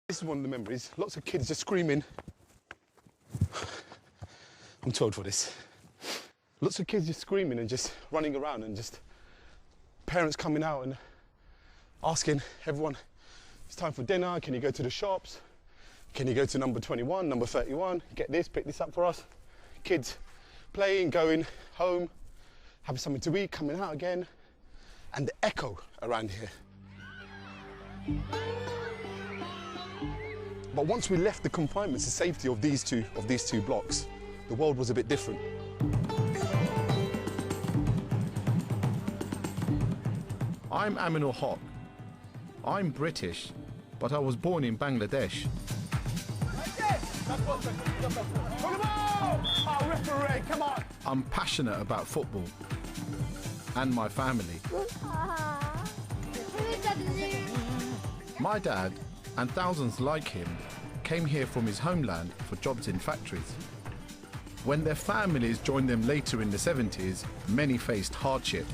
This is one of the memories. Lots of kids just screaming. I'm told for this. Lots of kids just screaming and just running around, and just parents coming out and asking everyone, it's time for dinner, can you go to the shops? Can you go to number 21, number 31, get this, pick this up for us? Kids playing, going home, having something to eat, coming out again. And the echo around here. But once we left the confinements, the safety of these two blocks, the world was a bit different. I'm Aminul Haq. I'm British, but I was born in Bangladesh. I'm passionate about football and my family. My dad, and thousands like him, came here from his homeland for jobs in factories. When their families joined them later in the 70s, many faced hardship.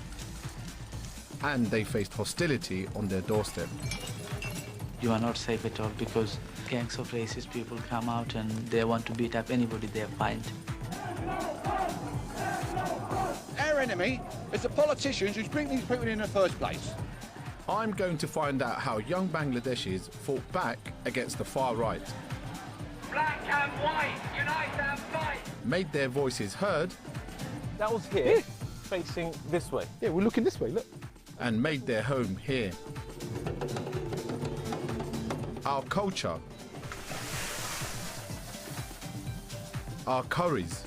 And they faced hostility on their doorstep. You are not safe at all because gangs of racist people come out and they want to beat up anybody they find. Our enemy is the politicians who bring these people in the first place. I'm going to find out how young Bangladeshis fought back against the far right. Black and white, unite and fight! Made their voices heard. That was here, facing this way. Yeah, we're looking this way, look. And made their home here. Our culture, our curries,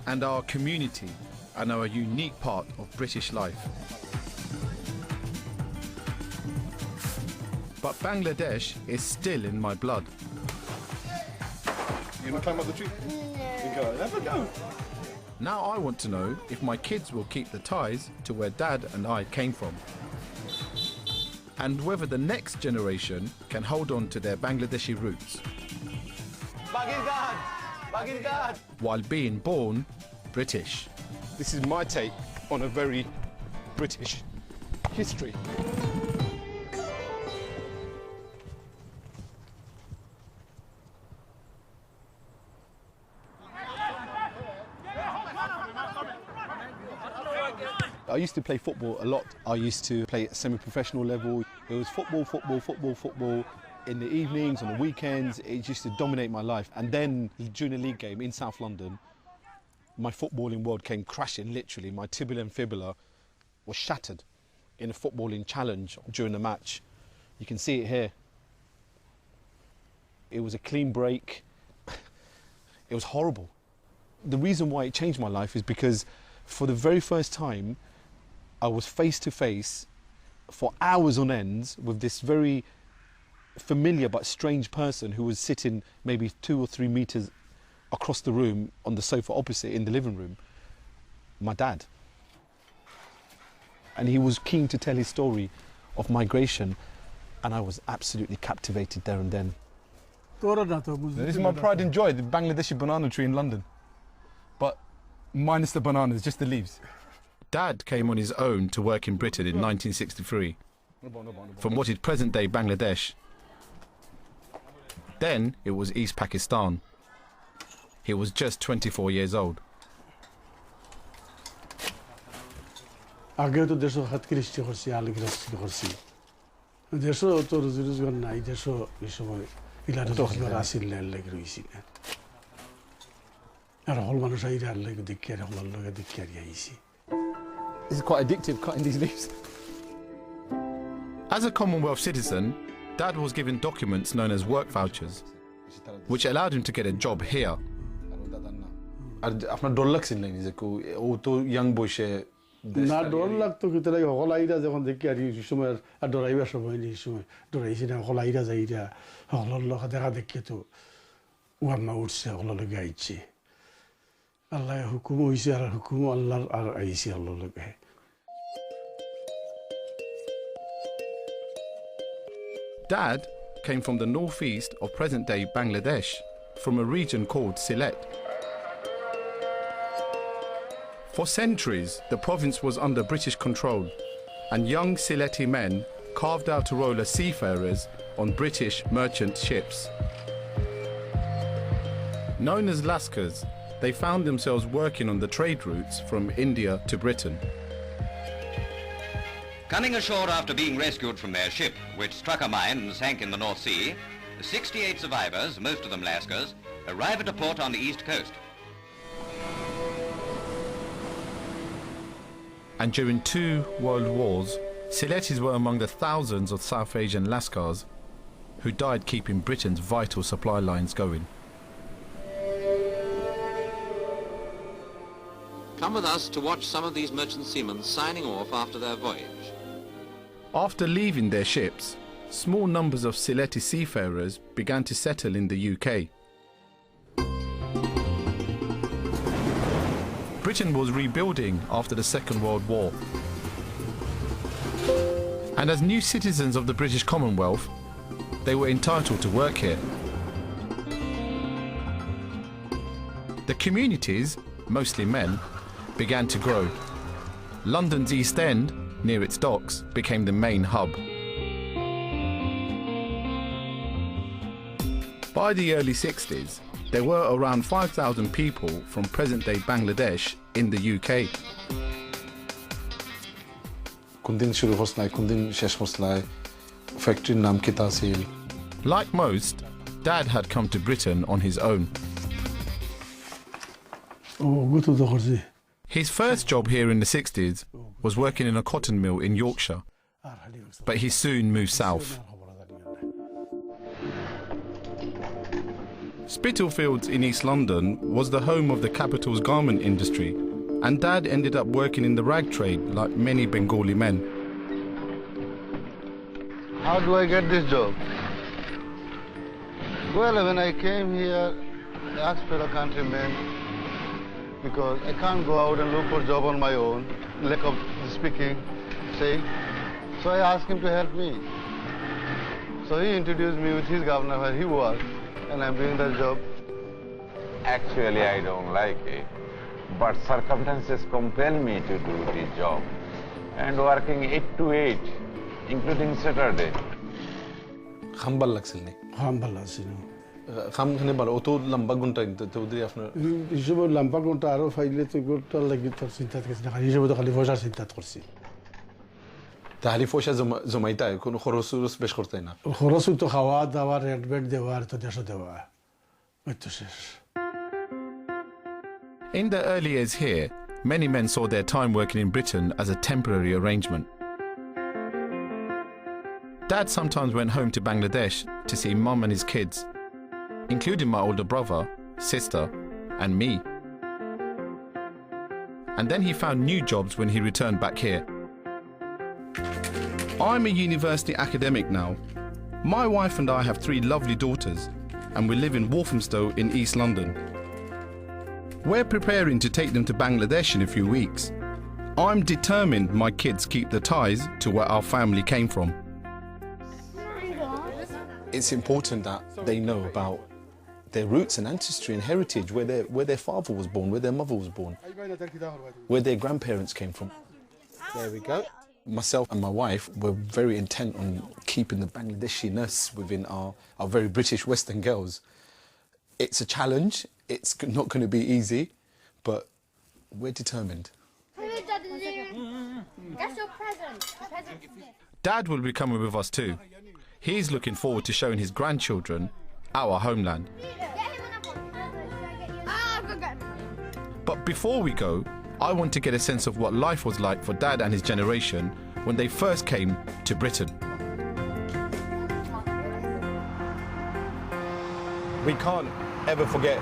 and our community are now a unique part of British life. But Bangladesh is still in my blood. You want to climb up the tree? You go, have a go. Now I want to know if my kids will keep the ties to where Dad and I came from. And whether the next generation can hold on to their Bangladeshi roots. While being born British. This is my take on a very British history. I used to play football a lot. I used to play at semi-professional level. It was football, football, football, football. In the evenings, on the weekends, it used to dominate my life. And then during a league game in South London, my footballing world came crashing, literally. My tibia and fibula was shattered in a footballing challenge during the match. You can see it here. It was a clean break. It was horrible. The reason why it changed my life is because for the very first time, I was face to face for hours on end with this very familiar but strange person who was sitting maybe 2 or 3 meters across the room on the sofa opposite in the living room, my dad. And he was keen to tell his story of migration, and I was absolutely captivated there and then. This is my pride and joy, the Bangladeshi banana tree in London. But minus the bananas, just the leaves. Dad came on his own to work in Britain in 1963, from what is present-day Bangladesh. Then it was East Pakistan. He was just 24 years old. আগেও তো দেশো হাত কৃষ্টি করছি আলু কৃষ্টি করছি দেশো তো রোজগার নাই দেশো এই সময় ইলা রোজগার আসিল লাগে রইছি না আর হল মানুষ আইরা লাগে দেখি আর হল লাগে দেখি আর আইছি This is quite addictive, cutting these leaves. As a Commonwealth citizen, Dad was given documents known as work vouchers, which allowed him to get a job here. আপনার ডর লাগছিল না যে ও তো ইয়াং বয়সে না ডর লাগতো কিন্তু লাগে হল আইরা যখন দেখি আর এই সময় আর ডরাইবার সময় নেই সময় ডরাইছি না হল আইরা যাইরা হলর লোক দেখা দেখি তো ওয়াম্মা উঠছে হল লগে আইছে আল্লাহ হুকুম হইছে আর হুকুম আল্লাহর আর আইছে হল লগে Dad came from the northeast of present-day Bangladesh, from a region called Sylhet. For centuries, the province was under British control, and young Sylheti men carved out a role as seafarers on British merchant ships. Known as Lascars, they found themselves working on the trade routes from India to Britain. Coming ashore after being rescued from their ship, which struck a mine and sank in the North Sea, the 68 survivors, most of them Lascars, arrive at a port on the east coast. And during 2 world wars, Siletis were among the thousands of South Asian Lascars who died keeping Britain's vital supply lines going. Come with us to watch some of these merchant seamen signing off after their voyage. After leaving their ships, small numbers of Sylheti seafarers began to settle in the UK. Britain was rebuilding after the Second World War. And as new citizens of the British Commonwealth, they were entitled to work here. The communities, mostly men, began to grow. London's East End, near its docks, became the main hub. By the early 60s, there were around 5,000 people from present-day Bangladesh in the UK. Like most, Dad had come to Britain on his own. His first job here in the 60s was working in a cotton mill in Yorkshire, but he soon moved south. Spitalfields in East London was the home of the capital's garment industry, and Dad ended up working in the rag trade like many Bengali men. How do I get this job? Well, when I came here, I asked fellow countrymen, because I can't go out and look for a job on my own, lack of speaking, say. So I asked him to help me. So he introduced me with his governor where he was, and I'm doing that job. Actually, I don't like it, but circumstances compel me to do the job. And working 8 to 8, including Saturday. Khambal laksilni. Khambal laksilni. Kham khane bal auto lamba gunta inte to udri afna. Hisobo lamba gunta aro faile to gunta lagi tar sintat kesna khali hisobo to khali fosha sintat kursi. Tahli fosha zomaita kono khorosus besh khortaina. Khorosu to khawa dawa red bed dewa to desho dewa. In the early years here, many men saw their time working in Britain as a temporary arrangement. Dad sometimes went home to Bangladesh to see Mum and his kids, including my older brother, sister, and me. And then he found new jobs when he returned back here. I'm a university academic now. My wife and I have 3 lovely daughters, and we live in Walthamstow in East London. We're preparing to take them to Bangladesh in a few weeks. I'm determined my kids keep the ties to where our family came from. It's important that they know about their roots and ancestry and heritage, where their father was born, where their mother was born, where their grandparents came from. There we go. Myself and my wife were very intent on keeping the Bangladeshi-ness within our very British Western girls. It's a challenge, it's not going to be easy, but we're determined. That's your present. Dad will be coming with us too. He's looking forward to showing his grandchildren our homeland. But before we go, I want to get a sense of what life was like for Dad and his generation when they first came to Britain. We can't ever forget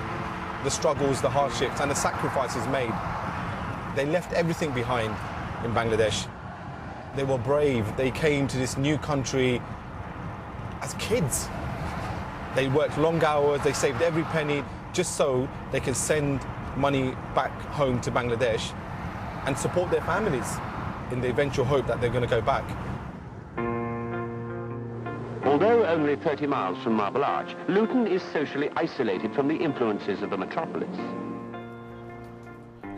the struggles, the hardships and the sacrifices made. They left everything behind in Bangladesh. They were brave. They came to this new country as kids. They worked long hours, they saved every penny just so they can send money back home to Bangladesh and support their families in the eventual hope that they're going to go back. Although only 30 miles from Marble Arch, Luton is socially isolated from the influences of the metropolis.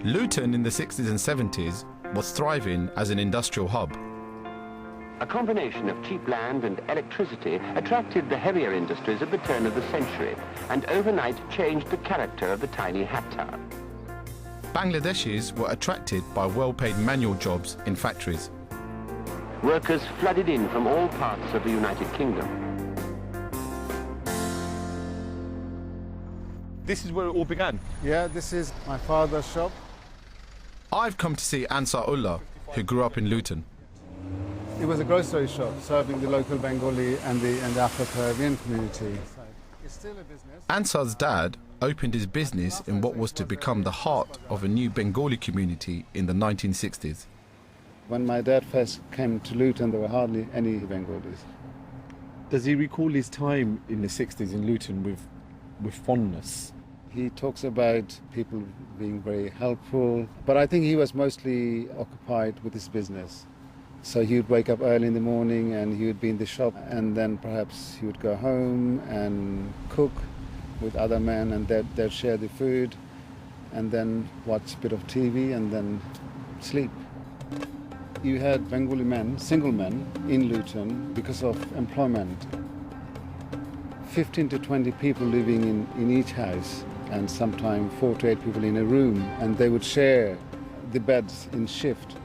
Luton in the 60s and 70s was thriving as an industrial hub. A combination of cheap land and electricity attracted the heavier industries at the turn of the century and overnight changed the character of the tiny hat town. Bangladeshis were attracted by well-paid manual jobs in factories. Workers flooded in from all parts of the United Kingdom. This is where it all began? Yeah, this is my father's shop. I've come to see Ansar Ullah, who grew up in Luton. It was a grocery shop serving the local Bengali and the Afro-Caribbean community. It's still a business. Ansar's dad opened his business in what was to become the heart of a new Bengali community in the 1960s. When my dad first came to Luton, there were hardly any Bengalis. Does he recall his time in the 60s in Luton with fondness? He talks about people being very helpful, but I think he was mostly occupied with his business. So he would wake up early in the morning and he would be in the shop, and then perhaps he would go home and cook with other men, and they'd share the food and then watch a bit of TV and then sleep. You had Bengali men, single men, in Luton because of employment. 15 to 20 people living in each house, and sometimes 4 to 8 people in a room, and they would share the beds in shift.